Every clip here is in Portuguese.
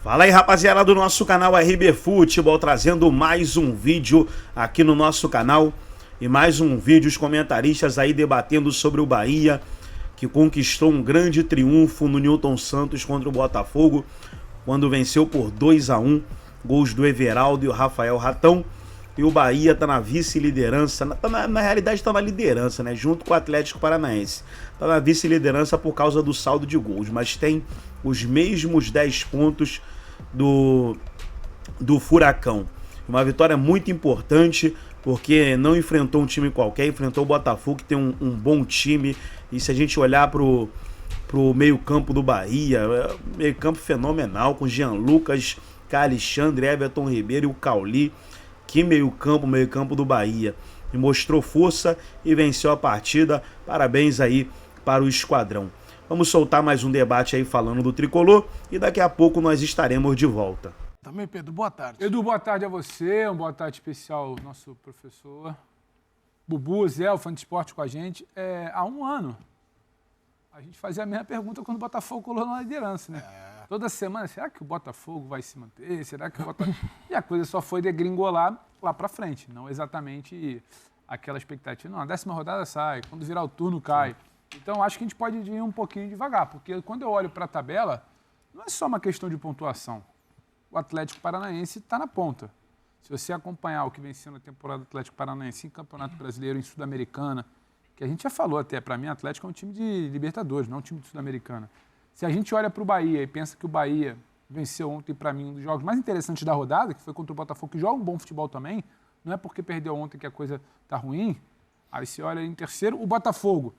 Fala aí, rapaziada do nosso canal RB Futebol, trazendo mais um vídeo aqui no nosso canal. E mais um vídeo, os comentaristas aí debatendo sobre o Bahia, que conquistou um grande triunfo no Newton Santos contra o Botafogo, quando venceu por 2-1, gols do Everaldo e o Rafael Ratão. E o Bahia tá na vice-liderança, na realidade tá na liderança, né, junto com o Atlético Paranaense. Tá na vice-liderança por causa do saldo de gols, mas tem os mesmos 10 pontos do Furacão. Uma vitória muito importante, porque não enfrentou um time qualquer, enfrentou o Botafogo, que tem um bom time. E se a gente olhar pro meio-campo do Bahia, meio-campo fenomenal, com Jean Lucas, Alexandre, Everton Ribeiro e o Cauli. Que meio-campo do Bahia. E mostrou força e venceu a partida. Parabéns aí para o esquadrão. Vamos soltar mais um debate aí falando do tricolor e daqui a pouco nós estaremos de volta. Também, Pedro, boa tarde. Edu, boa tarde a você, uma boa tarde especial ao nosso professor. Bubu, Zé, o fã de esporte com a gente. Há um ano, a gente fazia a mesma pergunta quando o Botafogo colou na liderança, né? Toda semana, será que o Botafogo vai se manter? Será que o Botafogo... E a coisa só foi degringolar lá pra frente, não exatamente aquela expectativa. Não, a 10ª rodada sai, quando virar o turno cai. Então, acho que a gente pode ir um pouquinho devagar, porque quando eu olho para a tabela, não é só uma questão de pontuação. O Atlético Paranaense está na ponta. Se você acompanhar o que vem sendo a temporada do Atlético Paranaense em Campeonato Brasileiro, em Sul-Americana, que a gente já falou até, para mim, o Atlético é um time de Libertadores, não um time de Sul-Americana. Se a gente olha para o Bahia e pensa que o Bahia venceu ontem, para mim, um dos jogos mais interessantes da rodada, que foi contra o Botafogo, que joga um bom futebol também, não é porque perdeu ontem que a coisa está ruim. Aí você olha em terceiro, o Botafogo.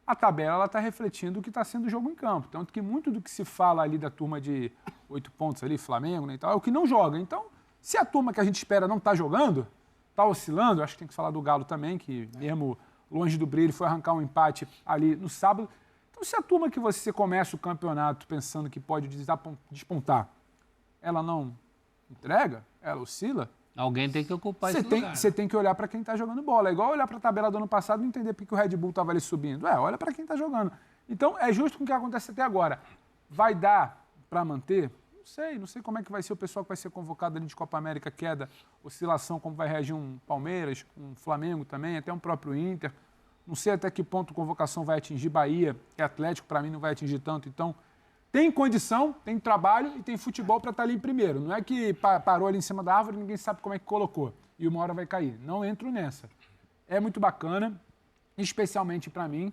A tabela está refletindo o que está sendo o jogo em campo. Tanto que muito do que se fala ali da turma de 8 pontos ali, Flamengo, né, e tal, é o que não joga. Então, se a turma que a gente espera não está jogando, está oscilando, acho que tem que falar do Galo também, que mesmo longe do brilho foi arrancar um empate ali no sábado. Então, se a turma que você começa o campeonato pensando que pode despontar, ela não entrega, ela oscila, alguém tem que ocupar esse lugar. Você tem que olhar para quem está jogando bola. É igual olhar para a tabela do ano passado e entender por que o Red Bull estava ali subindo. Olha para quem está jogando. Então, é justo com o que acontece até agora. Vai dar para manter? Não sei como é que vai ser o pessoal que vai ser convocado ali de Copa América, queda, oscilação, como vai reagir um Palmeiras, um Flamengo também, até um próprio Inter. Não sei até que ponto a convocação vai atingir Bahia, que Atlético, para mim, não vai atingir tanto. Então, tem condição, tem trabalho e tem futebol para estar ali em primeiro. Não é que parou ali em cima da árvore e ninguém sabe como é que colocou e uma hora vai cair. Não entro nessa. É muito bacana, especialmente para mim,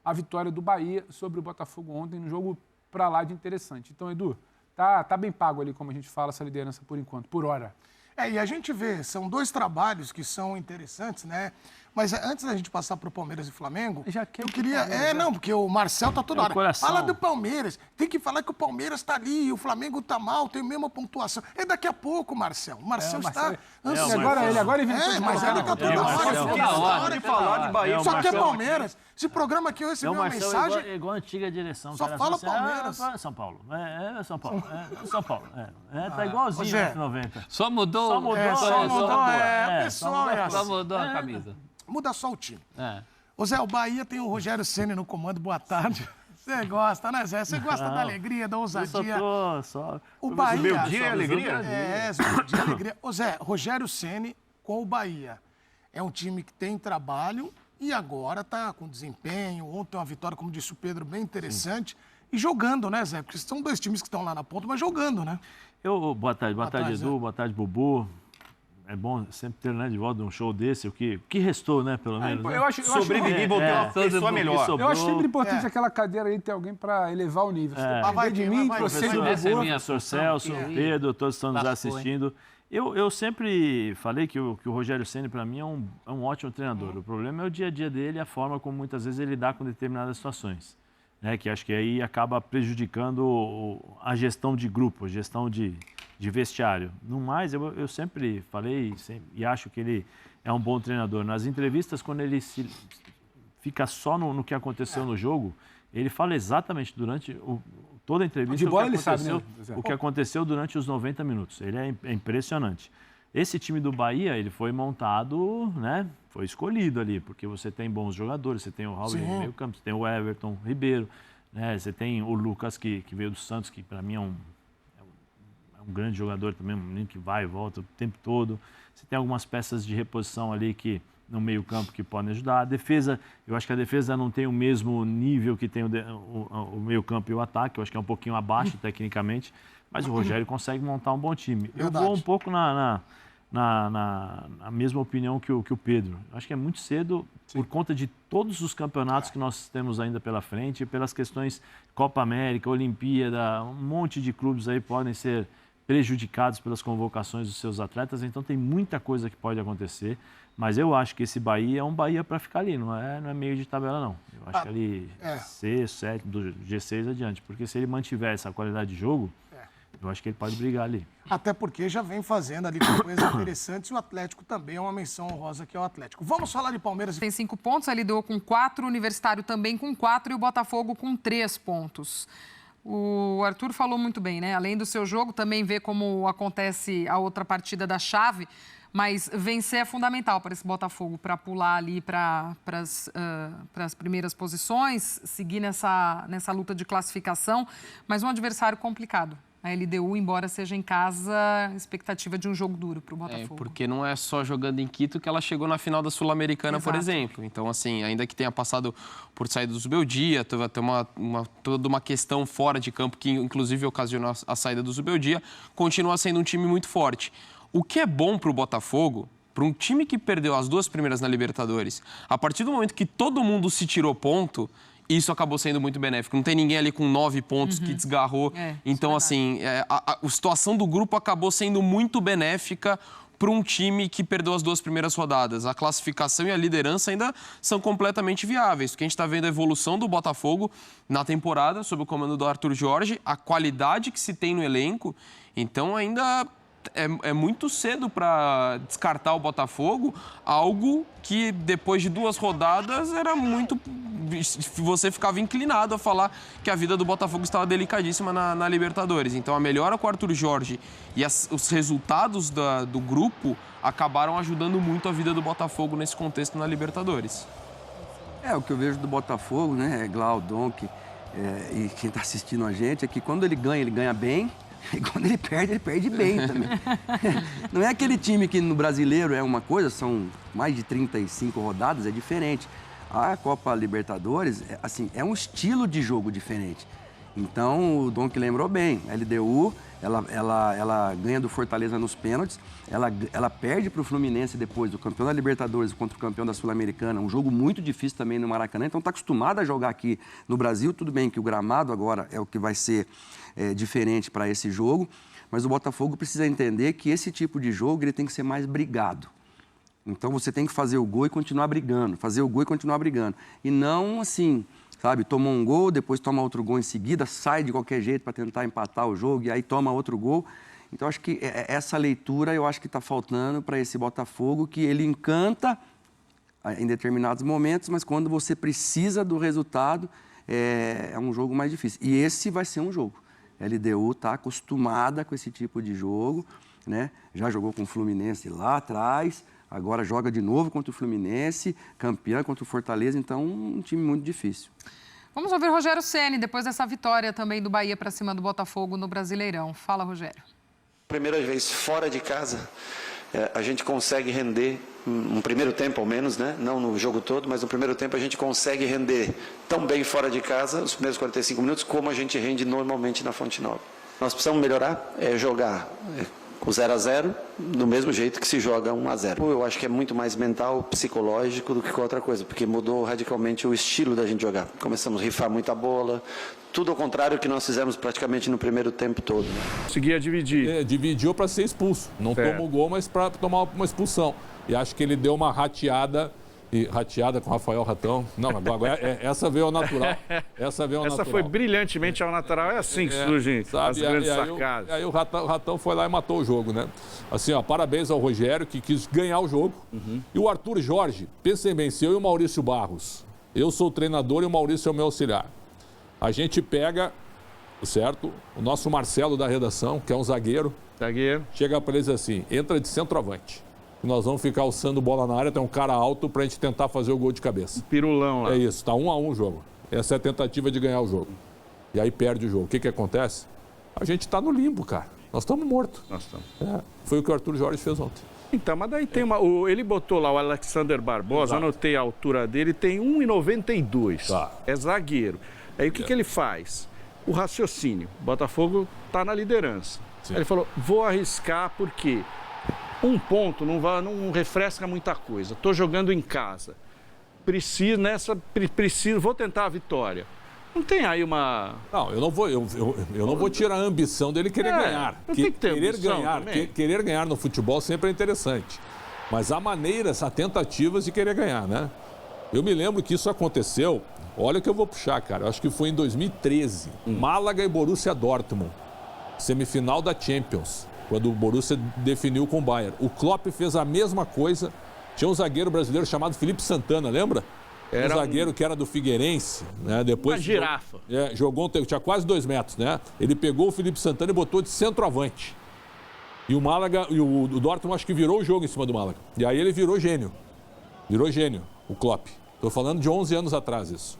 a vitória do Bahia sobre o Botafogo ontem, num jogo para lá de interessante. Então, Edu, tá bem pago ali, como a gente fala, essa liderança por enquanto, por hora. E a gente vê, são dois trabalhos que são interessantes, né? Mas antes da gente passar para o Palmeiras e Flamengo, eu queria... porque o Marcel tá toda hora. Fala do Palmeiras. Tem que falar que o Palmeiras está ali, o Flamengo está mal, tem a mesma pontuação. É daqui a pouco, Marcel. O Marcel está... Agora ele vem... Mas ele está toda hora. De falar de Bahia. Só que é Palmeiras. Esse programa aqui eu recebi uma mensagem... É igual a antiga direção. Só fala Palmeiras. São Paulo. São Paulo. São Paulo. Tá igualzinho nos 90. Só mudou. Só mudou a camisa. Muda só o time. Ô Zé, o Bahia tem o Rogério Ceni no comando. Boa tarde. Você gosta, né, Zé? Você gosta da alegria, da ousadia. O Bahia... Meu dia é alegria? Meu dia é alegria. Ô Zé, Rogério Ceni com o Bahia. É um time que tem trabalho e agora tá com desempenho. Ontem uma vitória, como disse o Pedro, bem interessante. E jogando, né, Zé? Porque são dois times que estão lá na ponta, mas jogando, né? Boa tarde, Edu. Boa tarde, Bubu. É bom sempre ter, né, de volta um show desse, o que restou, né, pelo menos. Eu acho sobrevivi, voltei uma pessoa melhor. Eu acho sempre importante aquela cadeira aí ter alguém para elevar o nível. Vai de mim, você de professor Celso, Pedro, todos estão nos assistindo. Eu sempre falei que o Rogério Ceni, para mim, é um ótimo treinador. O problema é o dia a dia dele, a forma como muitas vezes ele lidar com determinadas situações. Né, que acho que aí acaba prejudicando a gestão de grupo, a gestão de vestiário. No mais, eu sempre falei e acho que ele é um bom treinador. Nas entrevistas, quando ele fica só no que aconteceu no jogo, ele fala exatamente durante toda a entrevista o que aconteceu durante os 90 minutos. Ele é impressionante. Esse time do Bahia, ele foi montado, né? Foi escolhido ali, porque você tem bons jogadores, você tem o Raul no meio campo, você tem o Everton Ribeiro, né? Você tem o Lucas, que veio do Santos, que para mim é um grande jogador também, um menino que vai e volta o tempo todo. Você tem algumas peças de reposição ali que no meio-campo que podem ajudar. A defesa, eu acho que a defesa não tem o mesmo nível que tem o meio-campo e o ataque, eu acho que é um pouquinho abaixo tecnicamente, mas o Rogério consegue montar um bom time. Verdade. Eu vou um pouco na mesma opinião que o Pedro. Eu acho que é muito cedo, por conta de todos os campeonatos que nós temos ainda pela frente, pelas questões Copa América, Olimpíada, um monte de clubes aí podem ser prejudicados pelas convocações dos seus atletas, então tem muita coisa que pode acontecer, mas eu acho que esse Bahia é um Bahia para ficar ali, não é meio de tabela não. Eu acho que ali C, 7, do G6 adiante, porque se ele mantiver essa qualidade de jogo, eu acho que ele pode brigar ali. Até porque já vem fazendo ali coisas interessantes e o Atlético também é uma menção honrosa que é o Atlético. Vamos falar de Palmeiras. Tem 5 pontos, a LDU com 4, o Universitário também com 4 e o Botafogo com 3 pontos. O Arthur falou muito bem, né? Além do seu jogo, também vê como acontece a outra partida da chave, mas vencer é fundamental para esse Botafogo, para pular ali para as primeiras posições, seguir nessa luta de classificação, mas um adversário complicado. A LDU, embora seja em casa, expectativa de um jogo duro para o Botafogo. Porque não é só jogando em Quito que ela chegou na final da Sul-Americana, por exemplo. Então, assim, ainda que tenha passado por saída do Zubeldia, teve até toda uma questão fora de campo que, inclusive, ocasionou a saída do Zubeldia, continua sendo um time muito forte. O que é bom para o Botafogo, para um time que perdeu as 2 primeiras na Libertadores, a partir do momento que todo mundo se tirou ponto, isso acabou sendo muito benéfico. Não tem ninguém ali com 9 pontos que desgarrou. Então, assim, a situação do grupo acabou sendo muito benéfica para um time que perdeu as 2 primeiras rodadas. A classificação e a liderança ainda são completamente viáveis. O que a gente está vendo é a evolução do Botafogo na temporada, sob o comando do Arthur Jorge, a qualidade que se tem no elenco. Então, ainda é muito cedo para descartar o Botafogo, algo que depois de 2 rodadas era muito... Você ficava inclinado a falar que a vida do Botafogo estava delicadíssima na Libertadores. Então a melhora com o Arthur Jorge e os resultados do grupo acabaram ajudando muito a vida do Botafogo nesse contexto na Libertadores. O que eu vejo do Botafogo, né, Glau, Donk e quem está assistindo a gente, é que quando ele ganha bem. E quando ele perde bem também. Não é aquele time que no brasileiro é uma coisa, são mais de 35 rodadas, é diferente. A Copa Libertadores, assim, é um estilo de jogo diferente. Então, o Donk lembrou bem, a LDU, ela ganha do Fortaleza nos pênaltis, ela perde para o Fluminense depois, do campeão da Libertadores contra o campeão da Sul-Americana, um jogo muito difícil também no Maracanã, então está acostumado a jogar aqui no Brasil, tudo bem que o gramado agora é o que vai ser diferente para esse jogo, mas o Botafogo precisa entender que esse tipo de jogo ele tem que ser mais brigado. Então você tem que fazer o gol e continuar brigando, e não assim... Sabe, tomou um gol, depois toma outro gol em seguida, sai de qualquer jeito para tentar empatar o jogo e aí toma outro gol. Então, acho que essa leitura eu acho que está faltando para esse Botafogo, que ele encanta em determinados momentos, mas quando você precisa do resultado, é um jogo mais difícil. E esse vai ser um jogo. A LDU está acostumada com esse tipo de jogo, né? Já jogou com o Fluminense lá atrás, agora joga de novo contra o Fluminense, campeã contra o Fortaleza, então um time muito difícil. Vamos ouvir o Rogério Ceni depois dessa vitória também do Bahia para cima do Botafogo no Brasileirão. Fala, Rogério. Primeira vez fora de casa, a gente consegue render, um primeiro tempo ao menos, né? Não no jogo todo, mas no primeiro tempo a gente consegue render tão bem fora de casa, os primeiros 45 minutos, como a gente rende normalmente na Fonte Nova. Nós precisamos melhorar, jogar o 0-0 do mesmo jeito que se joga 1-0. Eu acho que é muito mais mental, psicológico do que outra coisa, porque mudou radicalmente o estilo da gente jogar. Começamos a rifar muita bola, tudo ao contrário do que nós fizemos praticamente no primeiro tempo todo. Conseguia dividir. Dividiu para ser expulso. Não tomou gol, mas para tomar uma expulsão. E acho que ele deu uma rateada com o Rafael Ratão. Não, agora essa veio ao natural. Essa foi brilhantemente ao natural. É assim que surgem as grandes sacadas. Aí o Ratão foi lá e matou o jogo, né? Assim, parabéns ao Rogério, que quis ganhar o jogo. E o Arthur Jorge, pensem bem, se eu e o Maurício Barros, eu sou o treinador e o Maurício é o meu auxiliar. A gente pega, certo? O nosso Marcelo da redação, que é um zagueiro. Chega para eles assim, entra de centroavante. Nós vamos ficar alçando bola na área, tem um cara alto pra gente tentar fazer o gol de cabeça. Pirulão lá. É isso, tá 1-1 o jogo. Essa é a tentativa de ganhar o jogo. E aí perde o jogo. O que acontece? A gente tá no limbo, cara. Nós estamos mortos. Foi o que o Arthur Jorge fez ontem. Então, mas daí tem ele botou lá o Alexander Barbosa, anotei a altura dele, tem 1,92. É zagueiro. Aí o que ele faz? O raciocínio. O Botafogo está na liderança. Aí ele falou, vou arriscar porque um ponto não refresca muita coisa. Estou jogando em casa. Vou tentar a vitória. Não tem aí uma... Não, eu não vou tirar a ambição dele querer ganhar. Não tem que ter ambição querer ganhar no futebol sempre é interessante. Mas há maneiras, há tentativas de querer ganhar, né? Eu me lembro que isso aconteceu, olha o que eu vou puxar, cara. Eu acho que foi em 2013. Málaga e Borussia Dortmund. Semifinal da Champions. Quando o Borussia definiu com o Bayern. O Klopp fez a mesma coisa. Tinha um zagueiro brasileiro chamado Felipe Santana, lembra? Era um zagueiro que era do Figueirense, né? Depois uma girafa. Jogou, tinha quase 2 metros, né? Ele pegou o Felipe Santana e botou de centroavante. E o Málaga, e o Dortmund acho que virou o jogo em cima do Málaga. E aí ele virou gênio. Virou gênio, o Klopp. Estou falando de 11 anos atrás isso.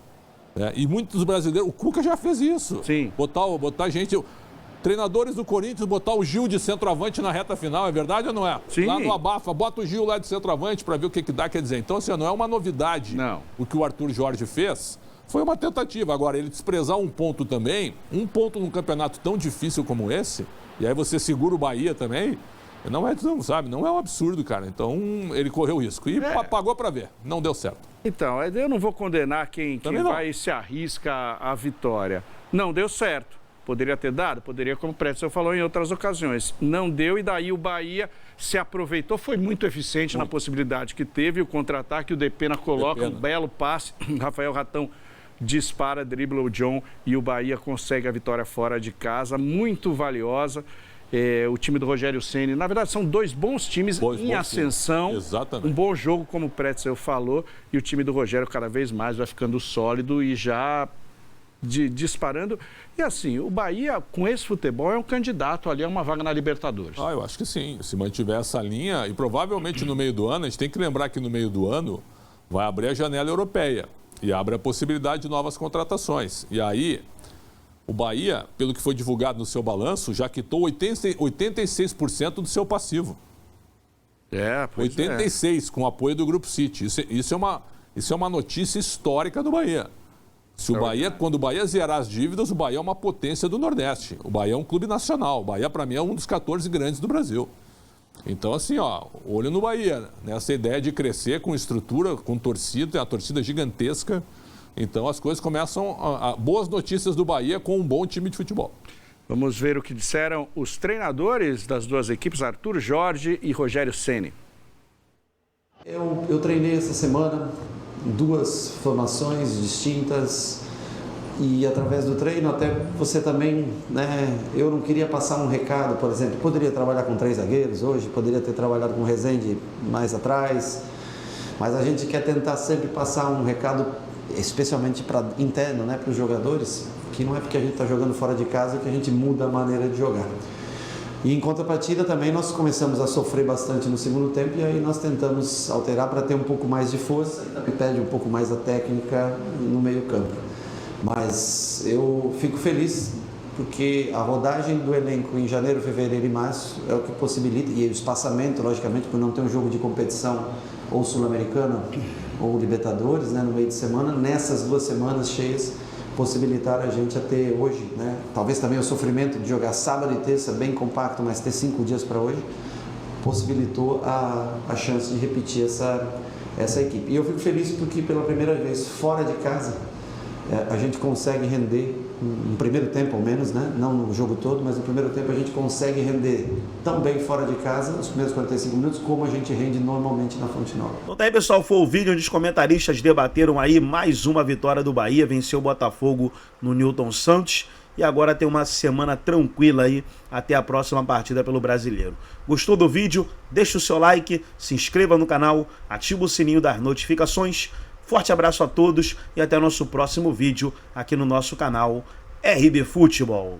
E muitos brasileiros, o Cuca já fez isso. Sim. Botar gente... Treinadores do Corinthians, botar o Gil de centroavante na reta final, é verdade ou não é? Sim. Lá no Abafa, bota o Gil lá de centroavante para ver o que dá, quer dizer. Então, assim, não é uma novidade. Não. O que o Arthur Jorge fez foi uma tentativa. Agora, ele desprezar um ponto também, um ponto num campeonato tão difícil como esse, e aí você segura o Bahia também, não é um absurdo, cara. Então, ele correu risco. E pagou para ver, não deu certo. Então, eu não vou condenar quem vai e se arrisca a vitória. Não deu certo. Poderia ter dado? Poderia, como o Pretzel falou em outras ocasiões. Não deu e daí o Bahia se aproveitou, foi muito eficiente na possibilidade que teve. O contra-ataque, o Depena coloca um belo passe. Rafael Ratão dispara, dribla o John e o Bahia consegue a vitória fora de casa. Muito valiosa. O time do Rogério Ceni, na verdade, são 2 bons times em ascensão. Exatamente. Um bom jogo, como o Pretzel falou. E o time do Rogério cada vez mais vai ficando sólido e já... disparando. E assim, o Bahia, com esse futebol, é um candidato ali a uma vaga na Libertadores. Eu acho que sim. Se mantiver essa linha, e provavelmente no meio do ano, a gente tem que lembrar que no meio do ano vai abrir a janela europeia e abre a possibilidade de novas contratações. E aí, o Bahia, pelo que foi divulgado no seu balanço, já quitou 86% do seu passivo. 86%, com o apoio do Grupo City. Isso é uma notícia histórica do Bahia. Quando o Bahia zerar as dívidas, o Bahia é uma potência do Nordeste. O Bahia é um clube nacional. O Bahia, para mim, é um dos 14 grandes do Brasil. Então, assim, olho no Bahia. Nessa ideia de crescer com estrutura, com torcida, tem a torcida gigantesca. Então, as coisas começam... boas notícias do Bahia com um bom time de futebol. Vamos ver o que disseram os treinadores das 2 equipes, Arthur Jorge e Rogério Ceni. Eu treinei essa semana 2 formações distintas e através do treino até você também, né? Eu não queria passar um recado, por exemplo, poderia trabalhar com 3 zagueiros hoje, poderia ter trabalhado com o Rezende mais atrás, mas a gente quer tentar sempre passar um recado, especialmente para interno, né, para os jogadores, que não é porque a gente está jogando fora de casa que a gente muda a maneira de jogar. E em contrapartida também nós começamos a sofrer bastante no segundo tempo e aí nós tentamos alterar para ter um pouco mais de força e pede um pouco mais a técnica no meio campo. Mas eu fico feliz porque a rodagem do elenco em janeiro, fevereiro e março é o que possibilita, e o espaçamento, logicamente, por não ter um jogo de competição ou Sul-Americana ou Libertadores, né, no meio de semana, nessas 2 semanas cheias, possibilitar a gente a ter hoje, né? Talvez também o sofrimento de jogar sábado e terça bem compacto, mas ter 5 dias para hoje, possibilitou a chance de repetir essa equipe. E eu fico feliz porque pela primeira vez fora de casa a gente consegue render, no primeiro tempo ao menos, né? Não no jogo todo, mas no primeiro tempo a gente consegue render tão bem fora de casa, nos primeiros 45 minutos, como a gente rende normalmente na Fonte Nova. Então tá aí, pessoal, foi o vídeo onde os comentaristas debateram aí mais uma vitória do Bahia, venceu o Botafogo no Newton Santos e agora tem uma semana tranquila aí até a próxima partida pelo Brasileiro. Gostou do vídeo? Deixa o seu like, se inscreva no canal, ativa o sininho das notificações. Forte abraço a todos e até o nosso próximo vídeo aqui no nosso canal RB Futebol.